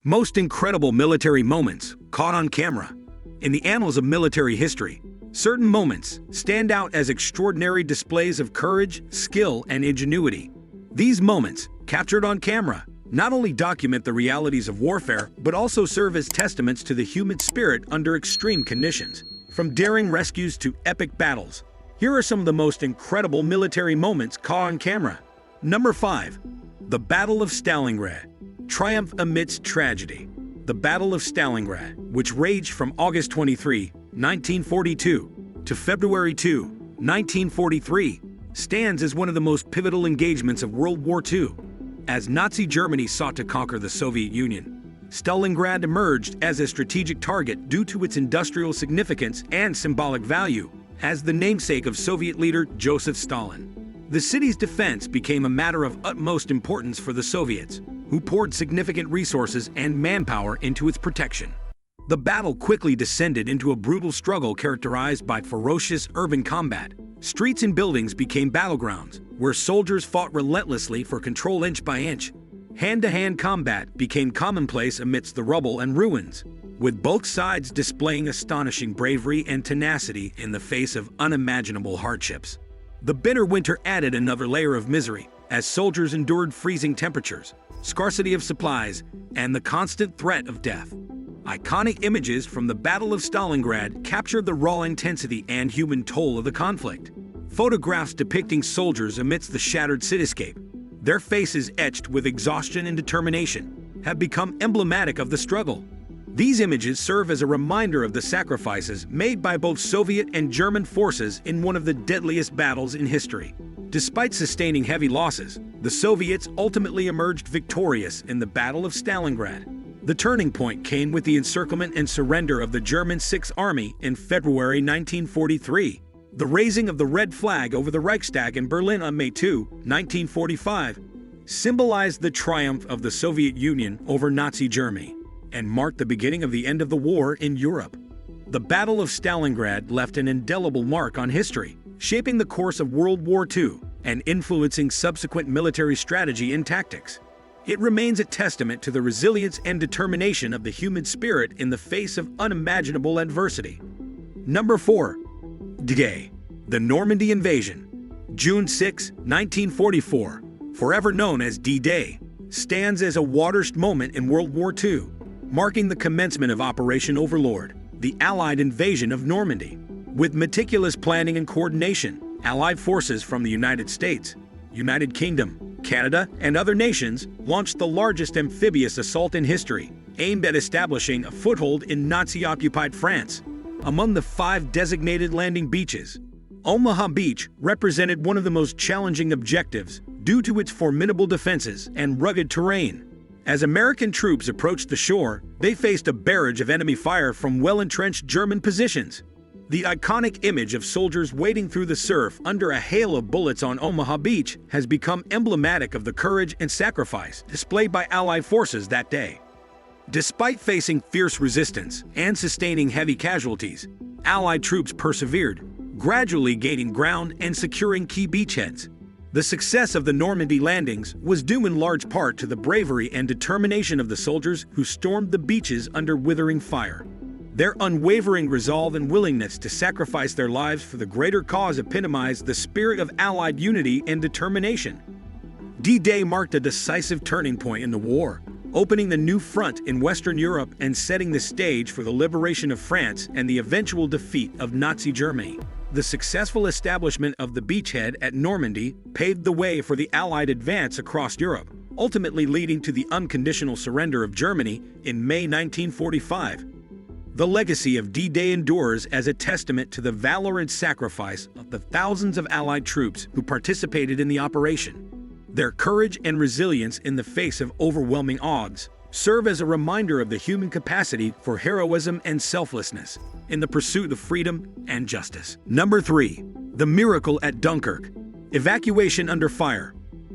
Most incredible military moments caught on camera. In the annals of military history, certain moments stand out as extraordinary displays of courage, skill, and ingenuity. These moments, captured on camera, not only document the realities of warfare, but also serve as testaments to the human spirit under extreme conditions. From daring rescues to epic battles, here are some of the most incredible military moments caught on camera. Number 5. The Battle of Stalingrad. Triumph amidst tragedy. The Battle of Stalingrad, which raged from August 23, 1942 to February 2, 1943, stands as one of the most pivotal engagements of World War II. As Nazi Germany sought to conquer the Soviet Union, Stalingrad emerged as a strategic target due to its industrial significance and symbolic value as the namesake of Soviet leader Joseph Stalin. The city's defense became a matter of utmost importance for the Soviets, who poured significant resources and manpower into its protection. The battle quickly descended into a brutal struggle characterized by ferocious urban combat. Streets and buildings became battlegrounds, where soldiers fought relentlessly for control inch by inch. Hand-to-hand combat became commonplace amidst the rubble and ruins, with both sides displaying astonishing bravery and tenacity in the face of unimaginable hardships. The bitter winter added another layer of misery, as soldiers endured freezing temperatures, scarcity of supplies, and the constant threat of death. Iconic images from the Battle of Stalingrad captured the raw intensity and human toll of the conflict. Photographs depicting soldiers amidst the shattered cityscape, their faces etched with exhaustion and determination, have become emblematic of the struggle. These images serve as a reminder of the sacrifices made by both Soviet and German forces in one of the deadliest battles in history. Despite sustaining heavy losses, the Soviets ultimately emerged victorious in the Battle of Stalingrad. The turning point came with the encirclement and surrender of the German Sixth Army in February 1943. The raising of the red flag over the Reichstag in Berlin on May 2, 1945, symbolized the triumph of the Soviet Union over Nazi Germany and marked the beginning of the end of the war in Europe. The Battle of Stalingrad left an indelible mark on history, shaping the course of World War II and influencing subsequent military strategy and tactics. It remains a testament to the resilience and determination of the human spirit in the face of unimaginable adversity. Number 4. D-Day. The Normandy Invasion. June 6, 1944, forever known as D-Day, stands as a watershed moment in World War II, marking the commencement of Operation Overlord, the Allied invasion of Normandy. With meticulous planning and coordination, Allied forces from the United States, United Kingdom, Canada, and other nations launched the largest amphibious assault in history, aimed at establishing a foothold in Nazi-occupied France. Among the 5 designated landing beaches, Omaha Beach represented one of the most challenging objectives due to its formidable defenses and rugged terrain. As American troops approached the shore, they faced a barrage of enemy fire from well-entrenched German positions. The iconic image of soldiers wading through the surf under a hail of bullets on Omaha Beach has become emblematic of the courage and sacrifice displayed by Allied forces that day. Despite facing fierce resistance and sustaining heavy casualties, Allied troops persevered, gradually gaining ground and securing key beachheads. The success of the Normandy landings was due in large part to the bravery and determination of the soldiers who stormed the beaches under withering fire. Their unwavering resolve and willingness to sacrifice their lives for the greater cause epitomized the spirit of Allied unity and determination. D-Day marked a decisive turning point in the war, opening the new front in Western Europe and setting the stage for the liberation of France and the eventual defeat of Nazi Germany. The successful establishment of the beachhead at Normandy paved the way for the Allied advance across Europe, ultimately leading to the unconditional surrender of Germany in May 1945. The legacy of D-Day endures as a testament to the valor and sacrifice of the thousands of Allied troops who participated in the operation. Their courage and resilience in the face of overwhelming odds serve as a reminder of the human capacity for heroism and selflessness in the pursuit of freedom and justice. Number 3. The Miracle at Dunkirk. Evacuation under fire.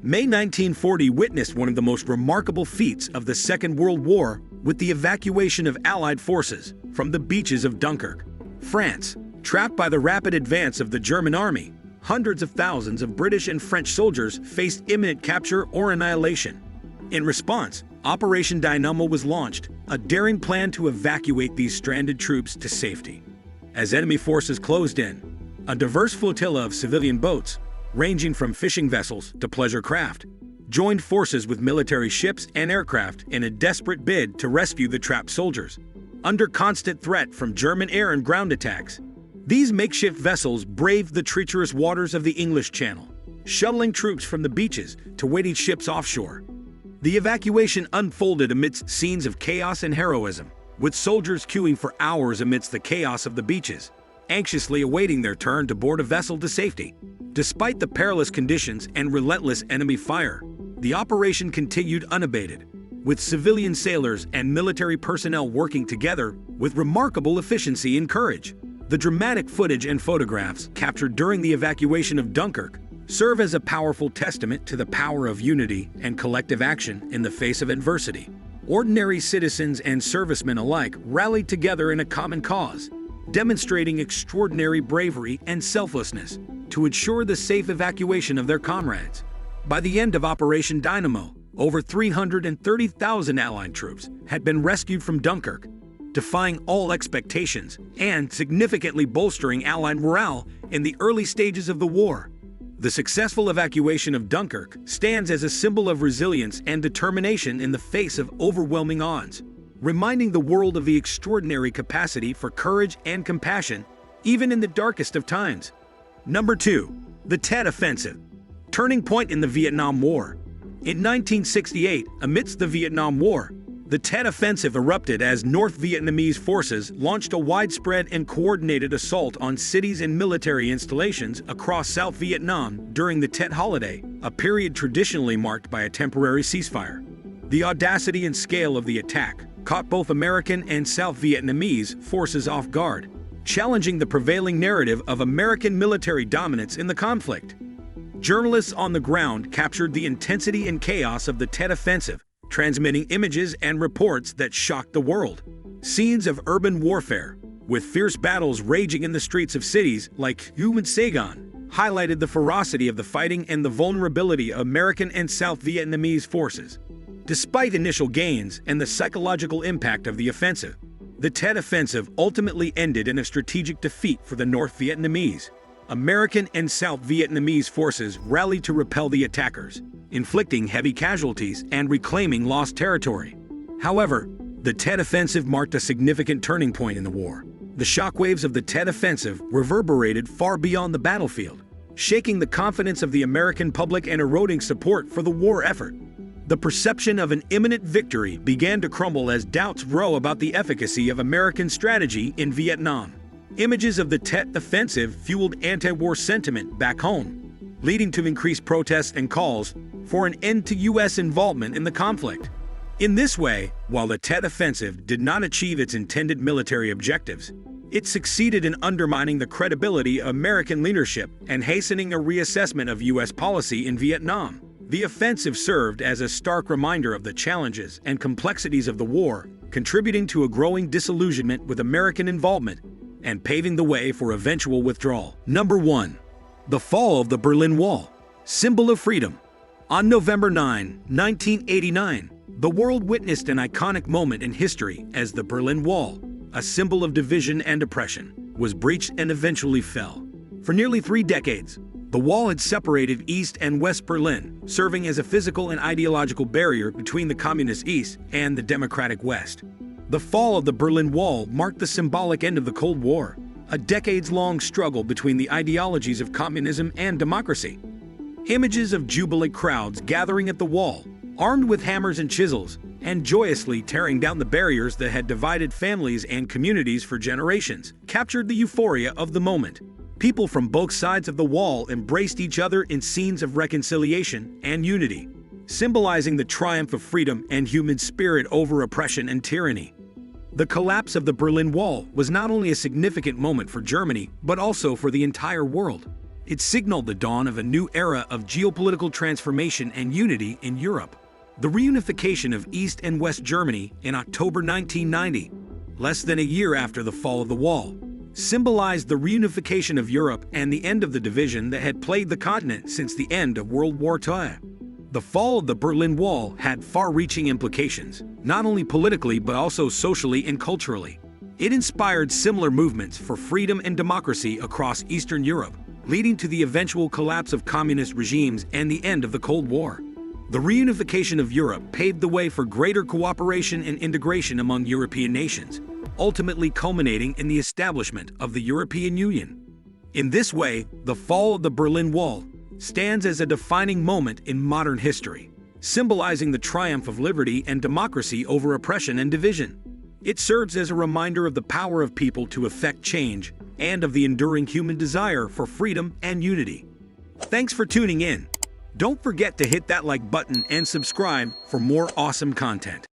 May 1940 witnessed one of the most remarkable feats of the Second World War with the evacuation of Allied forces from the beaches of Dunkirk, France. Trapped by the rapid advance of the German army, hundreds of thousands of British and French soldiers faced imminent capture or annihilation. In response, Operation Dynamo was launched, a daring plan to evacuate these stranded troops to safety. As enemy forces closed in, a diverse flotilla of civilian boats, ranging from fishing vessels to pleasure craft, joined forces with military ships and aircraft in a desperate bid to rescue the trapped soldiers. Under constant threat from German air and ground attacks, these makeshift vessels braved the treacherous waters of the English Channel, shuttling troops from the beaches to waiting ships offshore. The evacuation unfolded amidst scenes of chaos and heroism, with soldiers queuing for hours amidst the chaos of the beaches, anxiously awaiting their turn to board a vessel to safety. Despite the perilous conditions and relentless enemy fire, the operation continued unabated, with civilian sailors and military personnel working together with remarkable efficiency and courage. The dramatic footage and photographs captured during the evacuation of Dunkirk serve as a powerful testament to the power of unity and collective action in the face of adversity. Ordinary citizens and servicemen alike rallied together in a common cause, demonstrating extraordinary bravery and selflessness to ensure the safe evacuation of their comrades. By the end of Operation Dynamo, over 330,000 Allied troops had been rescued from Dunkirk, defying all expectations and significantly bolstering Allied morale in the early stages of the war. The successful evacuation of Dunkirk stands as a symbol of resilience and determination in the face of overwhelming odds, reminding the world of the extraordinary capacity for courage and compassion, even in the darkest of times. Number 2. The Tet Offensive. Turning point in the Vietnam War. In 1968, amidst the Vietnam War, the Tet Offensive erupted as North Vietnamese forces launched a widespread and coordinated assault on cities and military installations across South Vietnam during the Tet holiday, a period traditionally marked by a temporary ceasefire. The audacity and scale of the attack caught both American and South Vietnamese forces off guard, challenging the prevailing narrative of American military dominance in the conflict. Journalists on the ground captured the intensity and chaos of the Tet Offensive, transmitting images and reports that shocked the world. Scenes of urban warfare, with fierce battles raging in the streets of cities like Hue and Saigon, highlighted the ferocity of the fighting and the vulnerability of American and South Vietnamese forces. Despite initial gains and the psychological impact of the offensive, the Tet Offensive ultimately ended in a strategic defeat for the North Vietnamese. American and South Vietnamese forces rallied to repel the attackers, inflicting heavy casualties and reclaiming lost territory. However, the Tet Offensive marked a significant turning point in the war. The shockwaves of the Tet Offensive reverberated far beyond the battlefield, shaking the confidence of the American public and eroding support for the war effort. The perception of an imminent victory began to crumble as doubts grew about the efficacy of American strategy in Vietnam. Images of the Tet Offensive fueled anti-war sentiment back home, leading to increased protests and calls for an end to U.S. involvement in the conflict. In this way, while the Tet Offensive did not achieve its intended military objectives, it succeeded in undermining the credibility of American leadership and hastening a reassessment of U.S. policy in Vietnam. The offensive served as a stark reminder of the challenges and complexities of the war, contributing to a growing disillusionment with American involvement and paving the way for eventual withdrawal. Number 1. The Fall of the Berlin Wall, symbol of freedom. On November 9, 1989, the world witnessed an iconic moment in history as the Berlin Wall, a symbol of division and oppression, was breached and eventually fell. For nearly 3 decades, the wall had separated East and West Berlin, serving as a physical and ideological barrier between the communist East and the democratic West. The fall of the Berlin Wall marked the symbolic end of the Cold War, a decades-long struggle between the ideologies of communism and democracy. Images of jubilant crowds gathering at the wall, armed with hammers and chisels, and joyously tearing down the barriers that had divided families and communities for generations, captured the euphoria of the moment. People from both sides of the wall embraced each other in scenes of reconciliation and unity, symbolizing the triumph of freedom and human spirit over oppression and tyranny. The collapse of the Berlin Wall was not only a significant moment for Germany, but also for the entire world. It signaled the dawn of a new era of geopolitical transformation and unity in Europe. The reunification of East and West Germany in October 1990, less than a year after the fall of the wall, symbolized the reunification of Europe and the end of the division that had plagued the continent since the end of World War II. The fall of the Berlin Wall had far-reaching implications, not only politically but also socially and culturally. It inspired similar movements for freedom and democracy across Eastern Europe, leading to the eventual collapse of communist regimes and the end of the Cold War. The reunification of Europe paved the way for greater cooperation and integration among European nations, ultimately culminating in the establishment of the European Union. In this way, the fall of the Berlin Wall stands as a defining moment in modern history, symbolizing the triumph of liberty and democracy over oppression and division. It serves as a reminder of the power of people to effect change and of the enduring human desire for freedom and unity. Thanks for tuning in. Don't forget to hit that like button and subscribe for more awesome content.